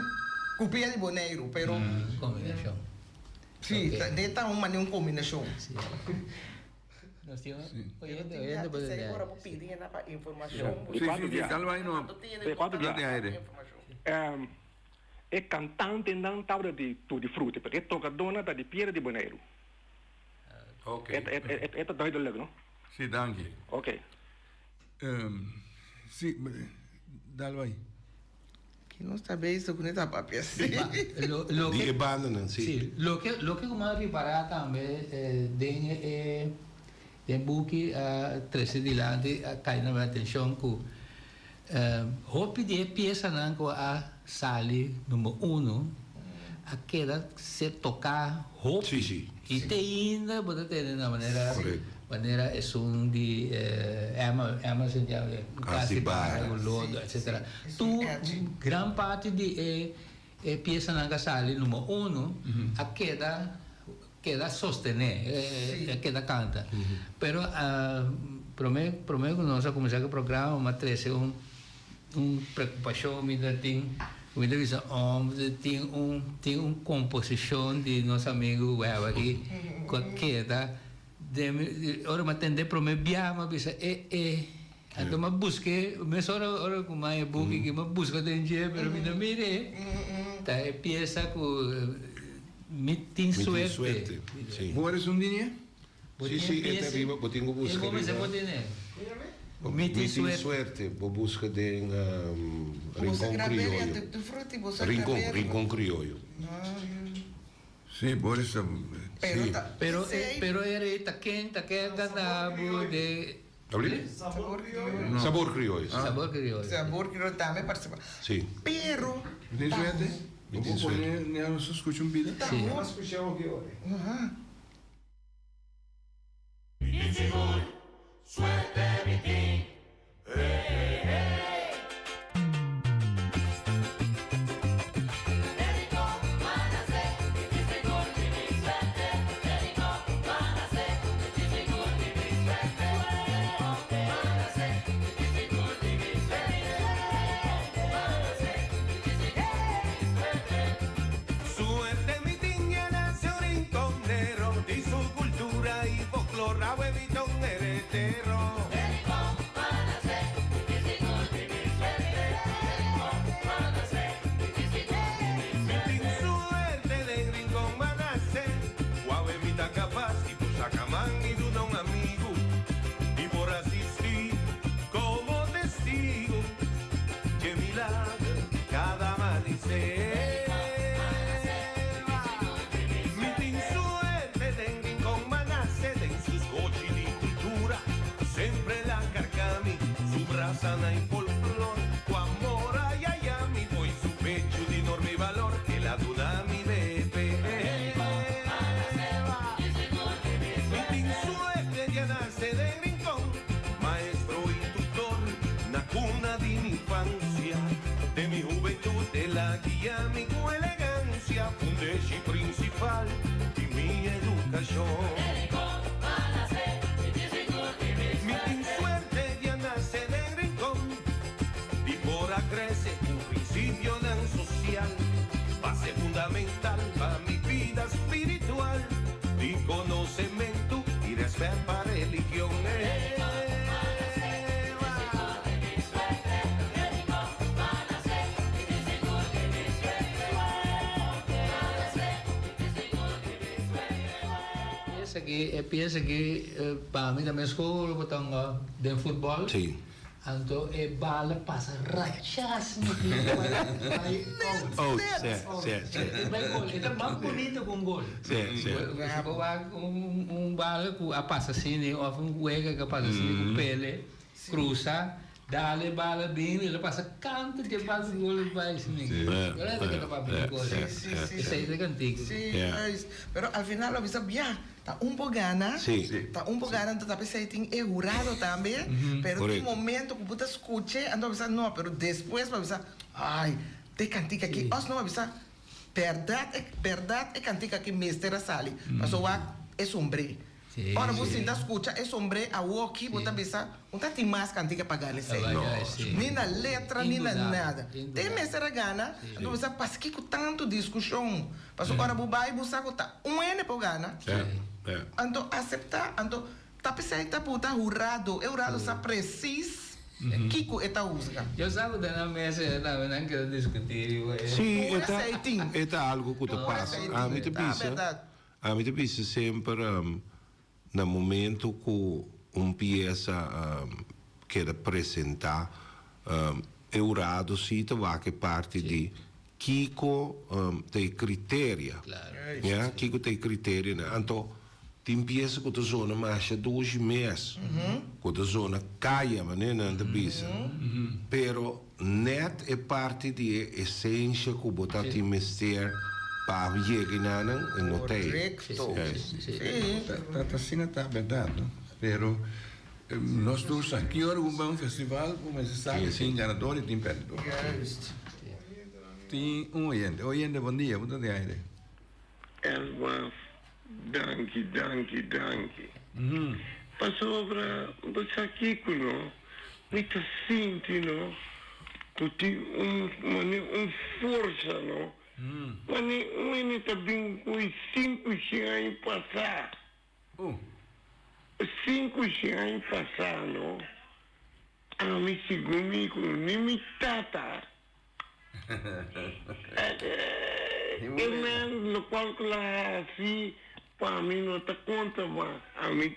com Pier de Boneiro pero combinação sim está uma combinação nós tínhamos agora vou pedir para informação calma aí não tem aire é cantante não estava de Tutti Frutti porque é tocadona da de Pier de Boneiro ok é doido não sim danke ok sim dá-lo aí que não está bem isso com essa papel assim die banden sim lo que como reparar também tem buki trece di lante cai na atenção ku hopi de pieza nan ko a sali número 1 a queda se tocar hopi Sì. e te ainda bota ter na maneira Corretto. maneira é um de Amazon já quase Bara. o lodo etc. Tu gran parte de pieza na sali número 1 a queda sostener, queda canta. Pero prometo que nós vamos começar o programa, mas trazer preocupação, muita visão, tem composição de nosso amigo Web aqui, queda, ora mas tende prometo biama, bisa então mas busque, mas ora como é busque que mas busca tem dia, pero me mire, tá é peça com Meeting suerte. Sì. Hoe is een ding? Sì, e arriva, botingo busca. Meeting suerte. suerte, bo busca de Você rincón graveria criollo. de fruta e você Rincón criollo. Sim, Boris. Sì. Pero era quente, ganabo de Abrile? sabor Sabor criollo. sabor criollo. sabor que também participa. Sì. Pero Meeting suerte? Meeting Vou pôr nela, só escute um bida. Sim. Suerte mi tiña nació rinconero, di su cultura y folclore, huevito un heredero. Sin suerte de rincón manace, huevita capaz y pusacamán y de un amigo, y por asistir como testigo, que milagro cada amanecer. Mi suerte de rincón manace, de sus coches de cultura, siempre la carcami, su brasana y folclor, cu amor ay ay ay, mi voy su pecho de enorme valor, que la duda mi bebé. Mi suerte ya nace de rincón, maestro y tutor, na cuna de mi infancia, de mi juventud, de la guía, mi elegancia, fundeshi principal y mi educación. Mi suerte ya nace de rincón, y por crece un principio tan social, base fundamental para mi vida espiritual, y conocimiento y respeto para religión. Piensa que para mim também escola botão de futebol. Sì. Então a bala passa rachas no Oh, sì. Vai gol, é mais bonito com gol. Sì. Bala que passa assim, ou juega que passa assim com pele, cruza, dá-lhe bala bem, ele passa canto de bala de gol vai assim. Olha que não vai gol. Isso aí é cantigo. sim, Yeah. mas pero al final lo bisa bien. Tá pouco gana. Sì. Tá pouco gana, então talvez aí tem errado também. Pero tem Correcto. momento que puta escute, então bisa não, pero depois vai bisa, ai, te cantica aqui, os não vai bisa, verdade é cantica aqui mestre sali, mas o é sombre. Sim, Ora sim. você ainda escuta, é sombre, a walkie, você bisa, não tem mais cantica para ganhar isso. Sim. Nem na letra, nem na Indudável, nada. indudável. Tem mestre gana, então você passa aqui com tanto discussão. Mas agora o bai, você tá N por gana. Então, aceitar, então, tá pensando que puta jurado, sa preciso, Kiko eta usa. Eu sabe da mesa, não quero discutir. Sì, Ora sei ting. è algo che ti Ora passa. sei A ting. me te Ah, verdade. a me te pensa sempre no momento que pieza che rappresenta Eurado si va che parte di Kiko dei criteri. Claro. Ja, Kiko dei criteri. Anto empieza com a zona mais 2 meses. Com a zona caia, mas nem nada bisa. Pero net é parte da essência que botar te mester para chegar na notei. Correcto. Sí. Tá assim, tá verdade. Pero nós todos aqui organizamos um festival, como você sabe, tem ganador e tem perdedor. Juist. Tem oyente. Oyente, bom dia. Bom dia. Elma, danke. Pasobra, você aqui, não? Muito sinto, não? Que tem força, não? Mas não está bem com 5 anos passar. 5 anos passar, não? A mim, segundo nem me tata. No qual assim, para mim não está conta, mas a mim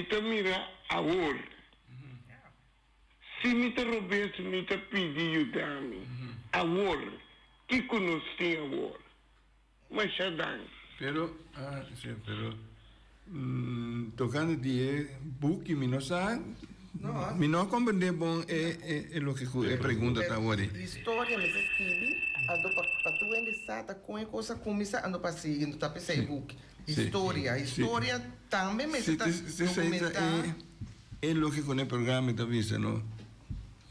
tá mira a hora. Se me tá roubando, me tá pedindo a mim. A hora. Que conhece a hora? Mas já dá. Pero, tocando de book, me não sabe. Me não compreende bom é o que a pergunta está agora. História, mas escrevi, ando para tu começar, tá com a coisa começa, ando para seguir, tá para Facebook. História também, mas está documentar. É o que com o programa está vendo, não?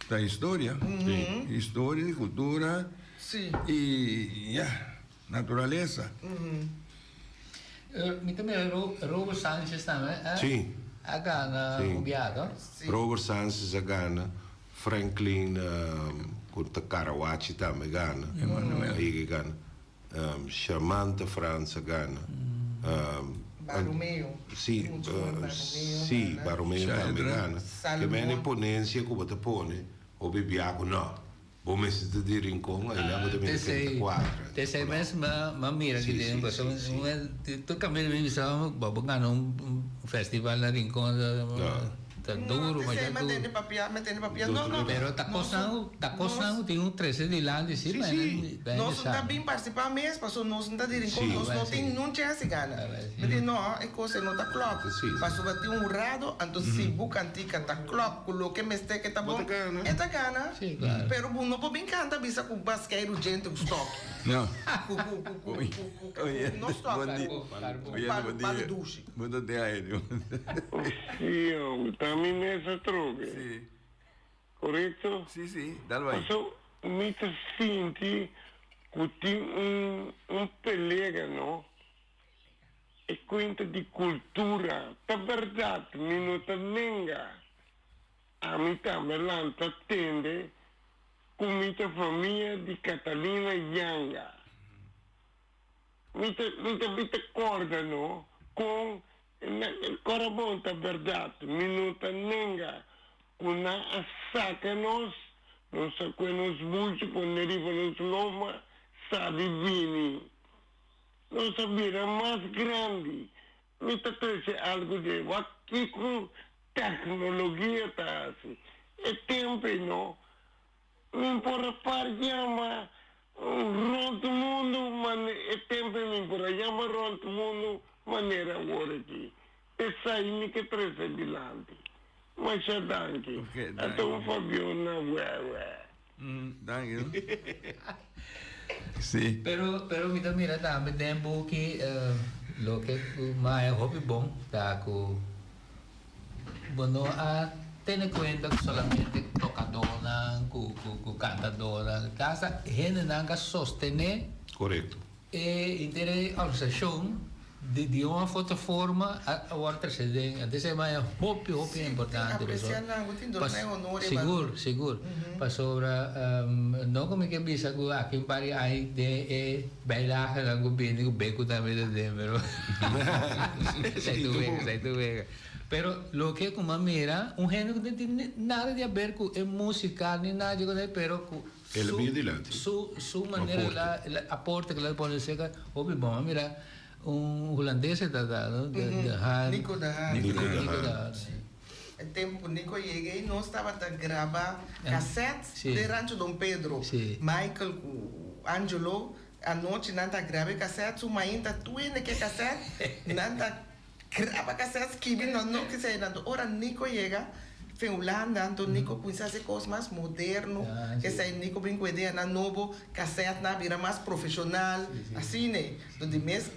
Da história, história, cultura e natureza. Mi também Robert Sanchez também. Sim. A Gana Ubiado. Robert Sanchez a Gana, Franklin Karawachi também Gana. Aí Gana. Charmante França Gana. Baromeu. Sim, Baromeu também Gana. Que vem a ponência que você põe, o bibiaco não. Bom, mas se de rincón, aí lá você tem 34. Tem mais uma mira que tem, tu caminho me visava, bom, ganhou festival na rincón tá duro, mas já duro. Metendo papel, não. Pero tá coçando, tem 13 de lá de cima, né? Nós não tá bem participar mesmo, passou nós não tá de rincón, nós não tem não tinha se gana. Mas não, é coisa não tá clock. Passou bater rado, então se buca antiga tá clock, coloque meste que tá bom. É tá gana. Pero não pode bem cantar bisa com basqueiro gente o stock. Não. Não stock. Para duche. Muda de aéreo. Sim, também nessa troca. Sim. Correto? Sim, dá-lo aí. Então, me sinto que tem pelega, não? É coisa de cultura. Tá verdade, me não tá nenga. A mim também lá tá tende com minha família de Catalina Yanga. Me corda, não? Com Corabon, tá verdade, minuta nenga, quando a saca nós sacamos nos bultos, quando arriba nos loma, sabe vini. Nós sabia mais grande, me tá trazendo algo de aqui com tecnologia, tá assim. É tempo, não? Me importa para chama, rondo mundo, mas é tempo, me importa chama rondo mundo, maneira agora aqui. Essa aí que traz adiante. Mas já danke. Então, Fabiana, danke. Sim. Pero mi mira também tempo que lo que mais hobby bom tá com bueno a tener cuenta que solamente tocadora, cantadora, casa gente nanga sostener. Correto. E intere organização de uma forma a outra se den até se mais hobby importante seguro para sobre não como que bisa que aqui em Paris aí de bailar na governo o beco também de pero sai tu vega pero lo que como mira género que não tem nada a ver com música nem nada de pero su maneira aporte que ela pode ser hobby bom mira holandês tratado Nico da Haar. O tempo Nico cheguei e nós estava a gravar cassetes de Rancho Dom Pedro. Michael, Angelo, noite nanta grave cassete, sua mãe tá tuindo que cassete, nanta grava cassete, que vem no que sei, nanta ora Nico chega, Finlândia, então Nico começa a ser coisa mais moderno, que sei Nico vem com ideia na novo cassete, na vira mais profissional, assim né, então de mês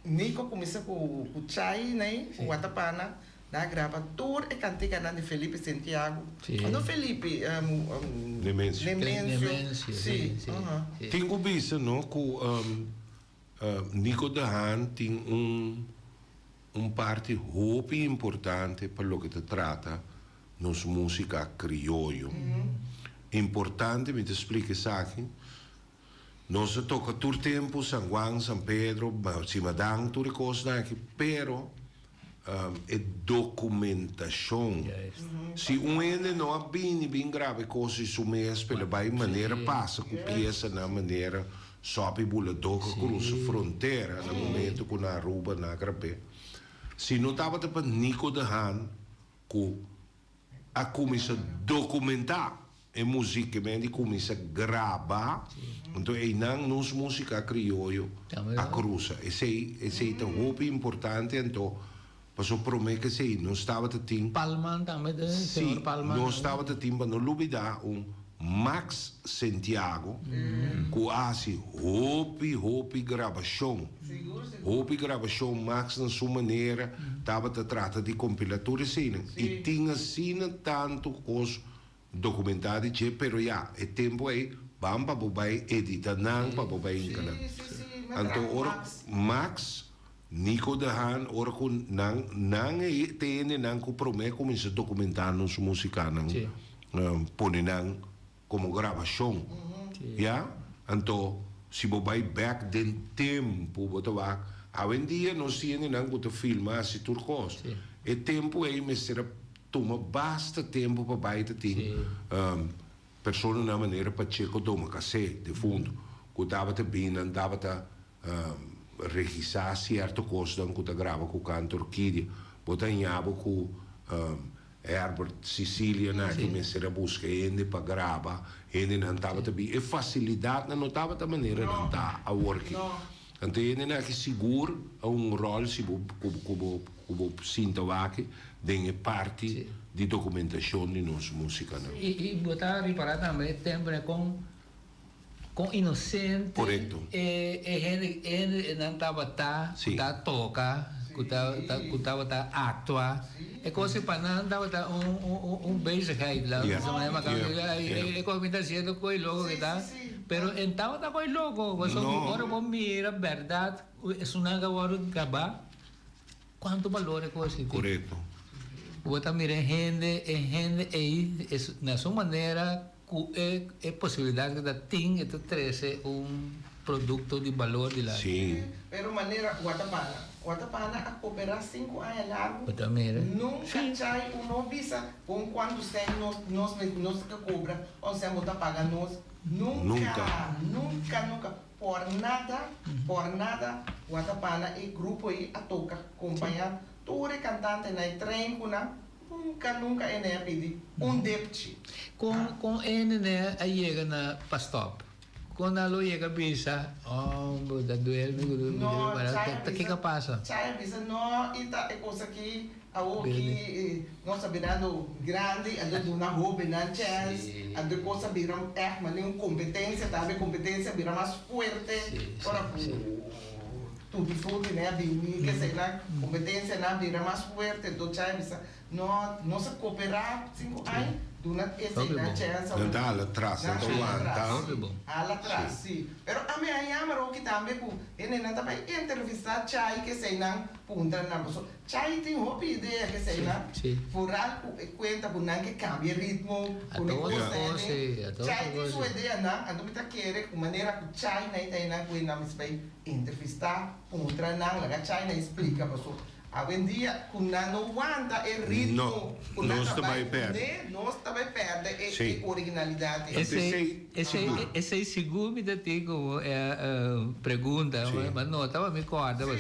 Nico começa com o chai, né, o Watapana. Na grava tour e cantica na de Felipe Santiago. No Felipe Nemêncio. Nemêncio, Sim. sim. Tenho visto, não, que Nico de Haan tem parte muito importante para o que se trata nos música criollo. Importante, me te explique isso aqui. Nós toca todo tempo, San Juan, San Pedro, Simadang, tudo coisas aqui, pero é documentação. Se ainda não há bem grave coisas isso mesmo, pela maneira passa com peça na maneira sobe bulador que cruza fronteira no momento que na Aruba na Grapé. Se não estava para Nico de Haan que a começa a documentar a música, e começa a gravar, então é não nos música criollo a cruza. Esse é tão muito importante, então passou por mim que sei, não estava a ter Palman também, sim, Palman. não estava a ter para não olvidar Max Santiago, que hace hopi gravação. Hopi gravação, Max na sua maneira, estava a tratar de compilatória cena. E tinha cena tanto com documentado, pero já, é tempo aí, vamos para vai editar, não para vai encanar. Então, ora, Max Nico de Haan, ora kun nang tene nang ku prome começa a documentar nos música nang pone nang como gravação, ja? Então se você vai back den tempo, você vai hoje em dia nós temos nang que filmar se turcos. E tempo aí me será toma basta tempo para vai ter pessoa na maneira para checar doma cassete de fundo, que estava te bem, andava te registrar certo coisa que grava com o cantor Orquídea, botar em abo com Herbert Sicilia, que me será busca ainda para gravar, ainda não estava também, e facilidade não estava da maneira não está a working. Então ainda não é que seguro a rol se como sinta aqui de parte de documentação de nossa música. E botar reparar também tempo com inocente. Correto. E não estava tá toca, que estava tá actuar. É coisa para não estava bezigheid lá. É como está sendo coisa logo que tá. Pero então tá coisa logo. Você agora vamos mirar a verdade. Isso não agora acabar. Quanto valor é coisa? Correto. Você mira gente aí na sua maneira é possibilidade de ter e trazer produto de valor de lá. Sim. Pero maneira Watapana a cooperar 5 anos largo. Nunca chai visa com quando você nos que cobra ou você muda paga nós. Nunca. Por nada Watapana e grupo aí a toca acompanhar todo cantante na trem nunca é nem pedir depte. Com ele né aí chega na pastop. Quando ela chega bisa, da duel me para que passa? Sai bisa não ita é coisa que aqui nós sabendo grande, a do na roupa na chance, a do coisa viram mas nem competência, também competência vira mais forte para tudo né bem que sei lá competência na vira mais forte do chai bisa não se cooperar 5 anos durante esse na chance não dá lá atrás lá atrás sim pero a minha yamaro que também com ele não também entrevistar chai que sei não punta na pessoa chai tem uma ideia que sei lá furar conta com não que cambia ritmo com chai tem sua ideia não ando me tá querer com maneira que chai não tem não com não me vai entrevistar punta não lá chai não explica pessoa hoje em dia, quando não aguenta o ritmo, não está bem perto. Não está bem perto a originalidade. Esse é seguro me dá como pergunta, mas não estava me corda, mas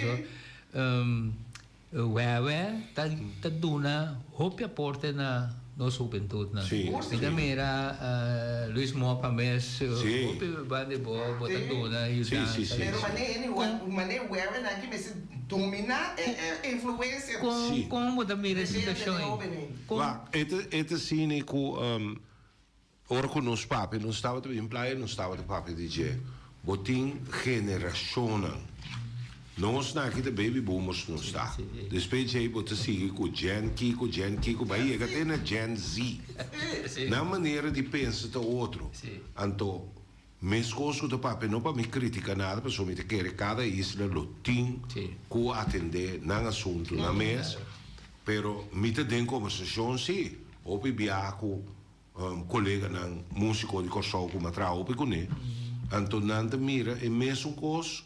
tá duna roupa porta na nos juventud na. Sim, Então mira Luis Mopa mes, Sim. opi bande bo botadona e Sim, sim, sim. Pero maneira where na que me se domina influência. Sim. Como da mira situação? Lá, esta cine com ora com nos papi, não estava de playa, não estava de papi DJ. Botin generacional. Nós na aqui de baby boomers não está. Depois aí bota sigue com Gen Kiko, vai chegar até na Gen Z. Na maneira de pensar do outro. Então, mes coisas do papi não para me criticar nada, para só me querer cada isla lotin com atender na assunto na mesa. Pero me tem conversação sim. Ou viajar com colega na músico de Kosovo com matra ou com ele. Então nanta mira é mesmo coisa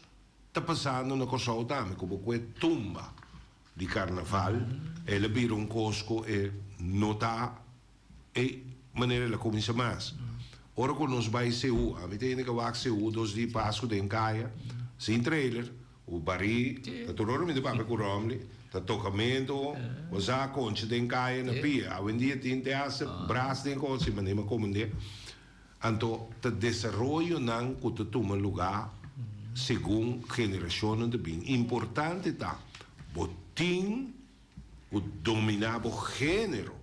está passando na Kosovo também, como que tumba de carnaval, ela vira cosco e nota e maneira ela começa mais. Ora quando nós vai CU, a mim tem que vai CU 2 dias Páscoa de Encaia, sem trailer, o Bari, tá todo mundo para com Romley, tá tocamento, o já conche de Encaia na pia, a vendia tem teatro, braço de coisa, mas nem me comandei. Então, o desenvolvimento não que toma lugar segundo geração de bem. Importante está, botim o dominar o gênero.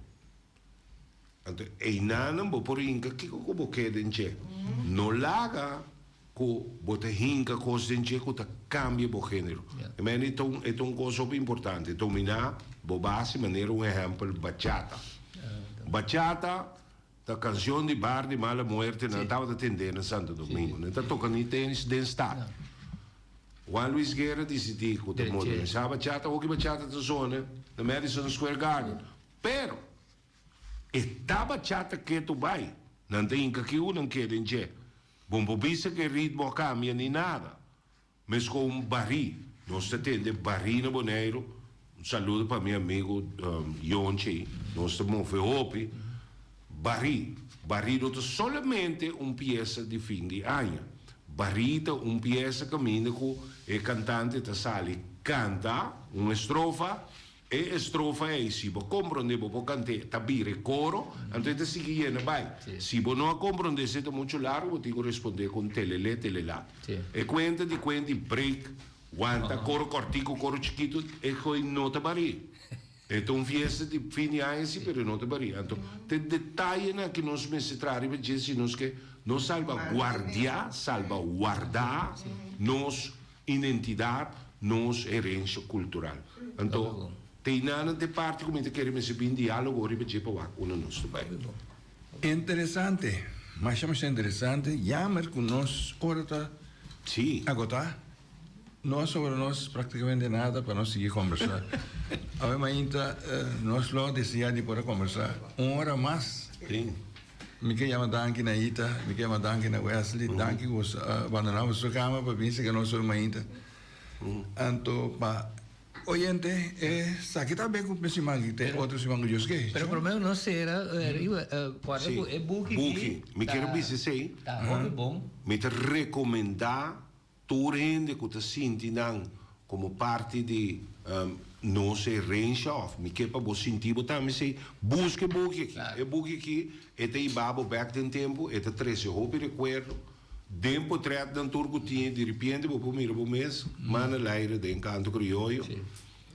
Então, e não vou por inca que como que denche. Não laga que bote hinca coisa denche que cambia o gênero. Mas então é coisa importante. Dominar, bo base maneira exemplo bachata. Bachata a canção de bar de mala muerte não estava atendendo em Santo Domingo. Não está tocando nem tênis de estado. Juan Luis Guerra disse que todo mundo sabe bachata, o que bachata da zona, na Madison Square Garden. Pero, esta bachata que tu vai, não tem que não querem dizer. Bom, bobisa que ritmo cambia nem nada. Mas com um barri, nós atende barri no Boneiro. Um saludo para meu amigo Yonchi, nós estamos opi. Barri é solamente uma peça de fim de ano. Barri é uma peça que minha o cantante da sala canta uma estrofa e a estrofa é se você compreende para cantar tabire coro, então você sigue na vai. Se você não compreende se é muito largo, você tem que responder com telelá. E conta break, aguanta, coro cortico, coro chiquito, e coi nota barri. Então, fiesta de fim de ano, sim, mas não te varia. Então, tem detalhes que nós mestraremos para dizer que nós salvaguardar nossa identidade, nossa herência cultural. Então, tem nada de parte como te queremos saber diálogo ou repetir para o nosso país. Interessante, mas chama-se interessante, jammer que nós ora sim. Agora, nós sobre nós praticamente nada para nós seguir conversar. Agora, ainda nós lá decidimos para conversar 1 hora mais. Sim. Me quer chamar danke na Ita, me quer chamar danke na Wesley, danke os abandonamos sua cama para vir que nós somos ainda. Então, para oyente, sabe que bem com o pessoal que tem outros irmãos que eu Pero o problema não será, guarda é Buki. Me quero dizer aí. Tá, bom. Me te recomendar tu rende que te senti como parte de nossa range of. Me quer para você sentir, também sei, busque aqui. É buki aqui, é te ibabo back do tempo, é te trece roupa e recuerdo. Tempo treado dan turco tinha, de repente, vou mira por mês, mana leira de encanto crioulo.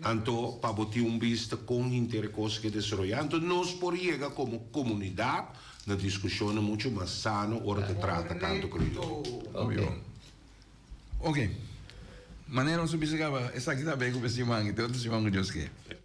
Então, para botar vista com interesse que desarrollar. Então, nós podemos como comunidade, na discussão muito mais sano, hora que trata canto crioulo. Ok. Maneira não subir essa aqui também com o pessoal que tem outros irmãos que eu